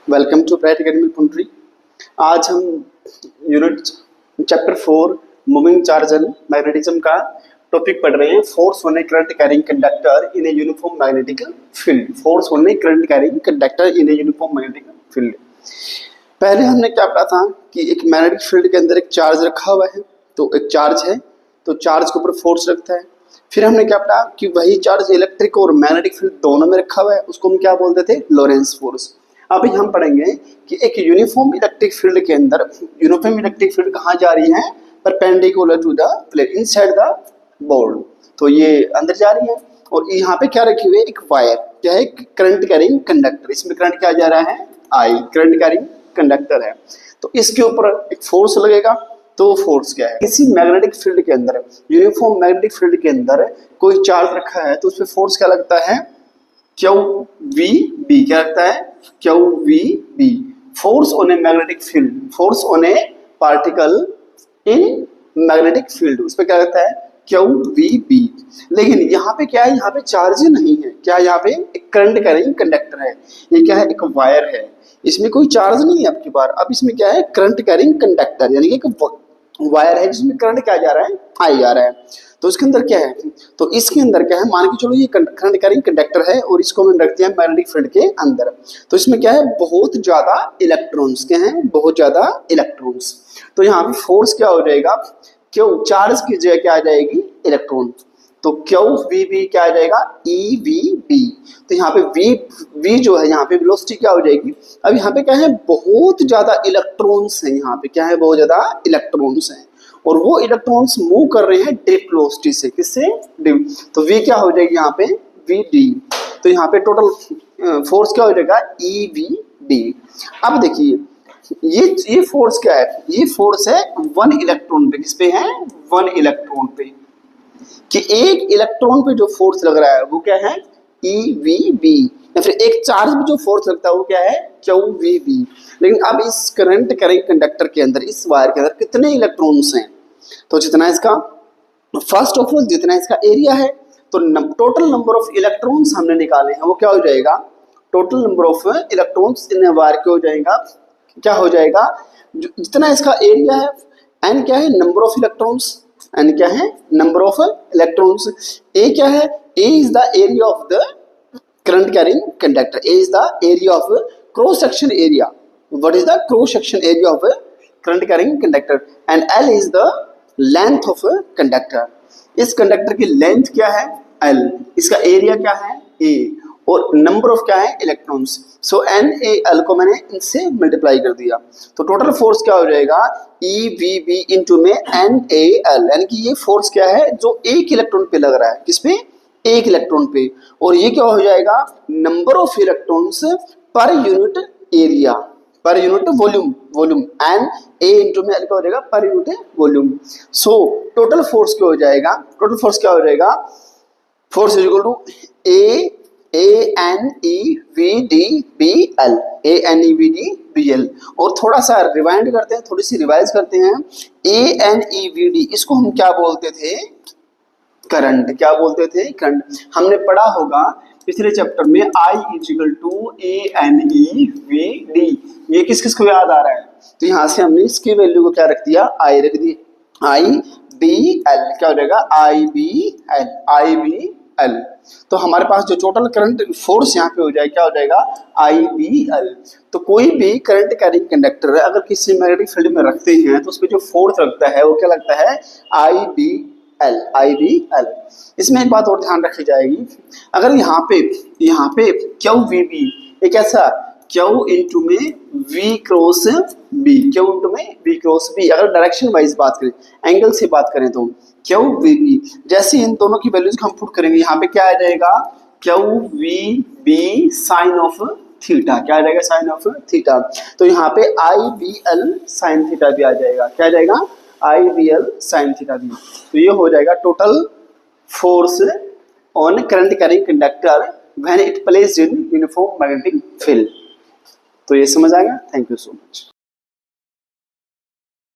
Welcome to bright academy Pundri. आज हम unit chapter 4 moving charge and magnetism का topic पढ़ रहे हैं। Force on a current carrying conductor in a uniform magnetic field. Force on a current carrying conductor in a uniform magnetic field. पहले हमने क्या पढ़ा था कि एक मैग्नेटिक फील्ड के अंदर एक चार्ज रखा हुआ है, तो एक चार्ज है तो चार्ज के ऊपर फोर्स रखता है। फिर हमने क्या पढ़ा कि वही चार्ज इलेक्ट्रिक और मैग्नेटिक फील्ड दोनों में रखा हुआ है, उसको हम क्या बोलते थे, लोरेंस फोर्स। अभी हम पढ़ेंगे कि एक यूनिफॉर्म इलेक्ट्रिक फील्ड के अंदर यूनिफॉर्म इलेक्ट्रिक फील्ड कहाँ जा रही है, perpendicular to the plane inside the board. तो ये अंदर जा रही है और यहाँ पे क्या रखी हुई है, एक वायर, क्या है, करंट कैरिंग कंडक्टर। इसमें करंट क्या जा रहा है, आई, करंट कैरिंग कंडक्टर है। तो इसके ऊपर एक फोर्स लगेगा, तो फोर्स क्या है, किसी मैग्नेटिक फील्ड के अंदर, यूनिफॉर्म मैग्नेटिक फील्ड के अंदर कोई चार्ज रखा है तो उसमें फोर्स क्या लगता है, क्यू वी बी। क्या लगता है, Q V B. Force on a magnetic field, force on a particle in magnetic field, उस पर क्या लगता है, क्यू वी बी। लेकिन यहाँ पे क्या है, यहाँ पे चार्ज नहीं है, क्या यहाँ पे एक करंट कैरिंग कंडक्टर है। ये क्या है, एक वायर है, इसमें कोई चार्ज नहीं है आपकी बार। अब इसमें क्या है, करंट कैरिंग कंडक्टर, यानी कि एक वायर है जिसमें करंट क्या जा रहा है, आई जा रहा है। तो इसके अंदर क्या है, तो इसके अंदर क्या है, मान के चलो ये करंट कैरिंग कंडक्टर है और इसको हम रखते हैं मैग्नेटिक फील्ड के अंदर। तो इसमें क्या है, बहुत ज्यादा इलेक्ट्रॉन्स, क्या है, बहुत ज्यादा इलेक्ट्रॉन्स। तो यहाँ पे फोर्स क्या हो जाएगा, क्यों, चार्ज की जगह क्या आ जाएगी, इलेक्ट्रॉन। तो क्यू वी बी क्या आ जाएगा, ई वी बी। तो यहाँ पे वी जो है, यहाँ पे वेलोसिटी क्या हो जाएगी। अब यहाँ पे क्या है, बहुत ज्यादा इलेक्ट्रॉन्स हैं, यहाँ पे क्या है, बहुत ज्यादा इलेक्ट्रॉन्स हैं और वो इलेक्ट्रॉन्स मूव कर रहे हैं डायरेक्ट वेलोसिटी से, किससे, तो वी क्या हो जाएगी यहाँ पे, वी डी। तो यहाँ पे टोटल फोर्स क्या हो जाएगा, ई वी डी। अब देखिए ये फोर्स क्या है, ये फोर्स है वन इलेक्ट्रॉन पे, किस पे है, वन इलेक्ट्रॉन पे, कि एक इलेक्ट्रॉन पे जो फोर्स लग रहा है वो क्या है, ई वी बी। या फिर एक चार्ज पे जो फोर्स लगता है वो क्या है, क्यू वी बी। लेकिन अब इस करंट कैरिंग कंडक्टर के अंदर, इस वायर के अंदर कितने इलेक्ट्रॉन्स हैं, तो जितना इसका, फर्स्ट ऑफ ऑल जितना इसका एरिया है, तो टोटल नंबर ऑफ इलेक्ट्रॉन्स हमने निकाले हैं, वो क्या हो जाएगा, total number of electrons in wire के हो जाएगा, क्या हो जाएगा, जितना इसका एरिया है, एन क्या है, नंबर ऑफ इलेक्ट्रॉन्स, एन क्या है, नंबर ऑफ इलेक्ट्रॉन्स, ए क्या है, A is the area of the current carrying conductor, A is the area of cross section area, what is the cross section area of current carrying conductor, and L is the length of conductor. इस conductor की length क्या है, L, इसका area क्या है, ए, और number of क्या है, electrons. So N A L को मैंने इनसे मल्टीप्लाई कर दिया, तो टोटल फोर्स क्या हो जाएगा, ई वी बी इंटू में एन ए एल, यानी कि ये फोर्स क्या है जो एक इलेक्ट्रॉन पे लग रहा है, किस पे, एक इलेक्ट्रॉन पे। और ये क्या हो जाएगा, number of electrons per unit area, per unit volume, volume, N A into में एल क्या हो जाएगा, per unit volume. So total force क्या हो जाएगा, टोटल फोर्स क्या हो जाएगा, force is equal to A N E V D B L, A N E V D B L. और थोड़ा सा रिवाइंड करते हैं, थोड़ी सी रिवाइज करते हैं। ए एन ई वी डी, इसको हम क्या बोलते थे, करंट, क्या बोलते थे, करंट। हमने पढ़ा होगा पिछले चैप्टर में, I is equal to A N E V D. ये किस किस को याद आ रहा है, तो यहाँ से हमने इसकी वैल्यू को क्या रख दिया, आई रख दी, आई बी एल, क्या हो जाएगा, I B L, I B L. तो हमारे पास जो टोटल करंट फोर्स यहाँ पे हो जाएगा, क्या हो जाएगा, आई बी एल। तो कोई भी करंट कैरिंग कंडक्टर अगर किसी मैग्नेटिक फील्ड में रखते हैं तो उसमें जो फोर्स लगता है वो क्या लगता है, आई बी एल, आई बी एल। इसमें एक बात और ध्यान रखी जाएगी, अगर यहाँ पे क्यू वी बी, एक ऐसा क्यू इंटू में V cross B, Q into में वी क्रॉस बी, अगर डायरेक्शन वाइज बात करें, एंगल से बात करें, तो क्यू वी बी, जैसे इन दोनों की वैल्यूज हम पुट करेंगे, यहाँ पे क्या आ जाएगा, Q V B sine of theta, क्या आ जाएगा, साइन ऑफ थीटा। तो यहाँ पे I B L sine theta भी आ जाएगा, क्या आ जाएगा, I B L sine theta भी। तो ये हो जाएगा total force on current carrying conductor when it placed in uniform magnetic field. तो ये समझ आ गया, थैंक यू सो मच।